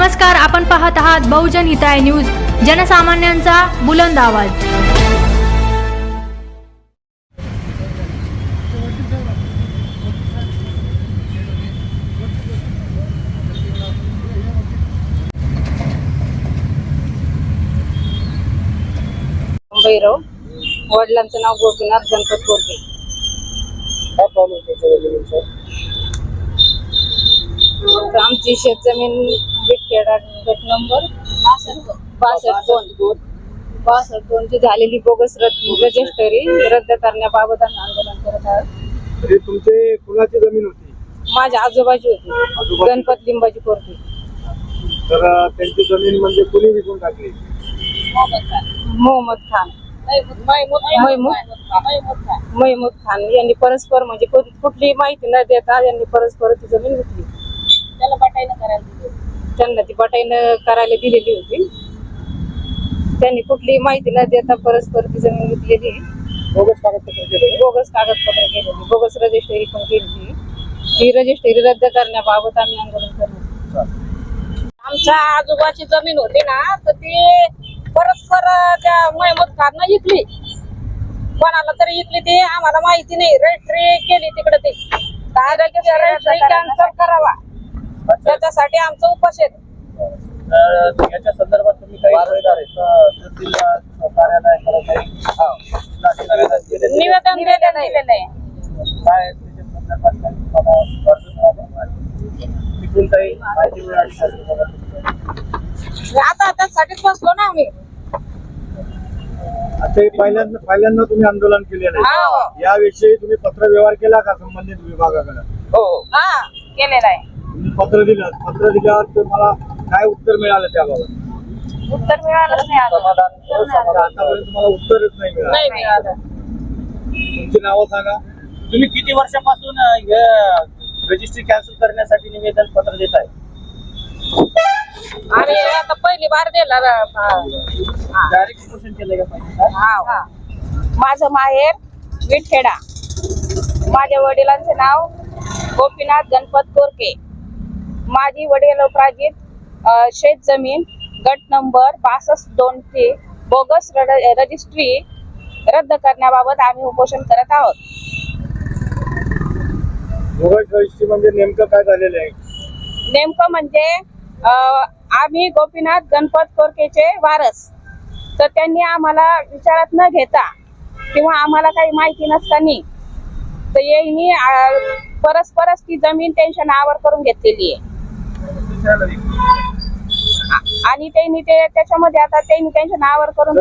नमस्कार, आपण पाहत आहात बहुजन हिताय न्यूज, जनसामान्यांचा बुलंद आवाज। भैरव, वडिलांचं नाव गोपीनाथ गणपत कोरके। काय प्रॉब्लेम त्याच्या आमची शेतजमीन विटखेडा गट नंबर 62 ची झालेली बोगस रजिस्ट्री रद्द करण्याबाबत आम्ही आंदोलन करत आहोत। तरी तुमचे कुणाची जमीन होती? माझ्या आजोबाची होती, गणपत लिंबाची कोरके। तर त्यांची जमीन म्हणजे कुणी विकून टाकली? मोहम्मद खान, महमूद खान यांनी परस्पर म्हणजे कुठली माहिती न देता यांनी परस्पर ती जमीन विकली। त्यांना ती बटाईनं करायला दिलेली होती। त्यांनी कुठली माहिती न देता परस्पर ती जमीन विकलेली। बोगस कागदपत्र केले? बोगस कागदपत्र केलेली, बोगस रजिस्ट्री पण केलेली। ही रजिस्ट्री रद्द करण्याबाबत आम्ही आंदोलन करणार। आमच्या आजोबाची जमीन होती ना, तर ती परस्पर त्या महमूद खाननं विकली। कोणाला तरी विकली ती आम्हाला माहिती नाही। रजिस्ट्री केली तिकडे ती रजिस्ट्री कॅन्सल करावा, त्याच्यासाठी आमचं उपोषण। याच्या संदर्भात तुम्ही काही निवेदन दिलेलं आहे। काय त्याच्या संदर्भात तिथून काही माहिती मिळाली? आता त्यासाठीच बसलो ना आम्ही। अच्छा, पहिल्यांदा तुम्ही आंदोलन केलेलं आहे, याविषयी तुम्ही पत्र व्यवहार केला का संबंधित विभागाकडे? हो, केलेला आहे। तुम्ही पत्र दिल्यावर तुम्हाला काय उत्तर मिळालं त्याबाबत? उत्तर मिळालंच नाही आतापर्यंत तुम्हाला उत्तरच नाही मिळालं। तुमची नावं सांगा। तुम्ही किती वर्षापासून रजिस्ट्री कॅन्सल करण्यासाठी निवेदन पत्र देत आहे? आणि आता पहिली बार दिला। डायरेक्ट उपोषण केलंय का पाहिजे? माझं माहेर विटखेडा, माझ्या वडिलांचे नाव गोपीनाथ गणपत कोरके। माझी वडिलोपार्जित शेत जमीन गट नंबर 62 ची बोगस रजिस्ट्री रद्द करण्याबाबत आम्ही उपोषण करत आहोत। बोगस रजिस्ट्री म्हणजे नेमकं काय झालेलं आहे? नेमकं म्हणजे आम्ही गोपीनाथ गणपत कोरकेचे वारस, तर त्यांनी आम्हाला विचारात न घेता किंवा आम्हाला काही माहिती नसताना तर यांनी परस्परच ती जमीन त्यांच्या नावावर करून घेतलेली आहे। आणि त्यांनी त्याच्यामध्ये आता त्यांनी त्यांच्या नावावर करून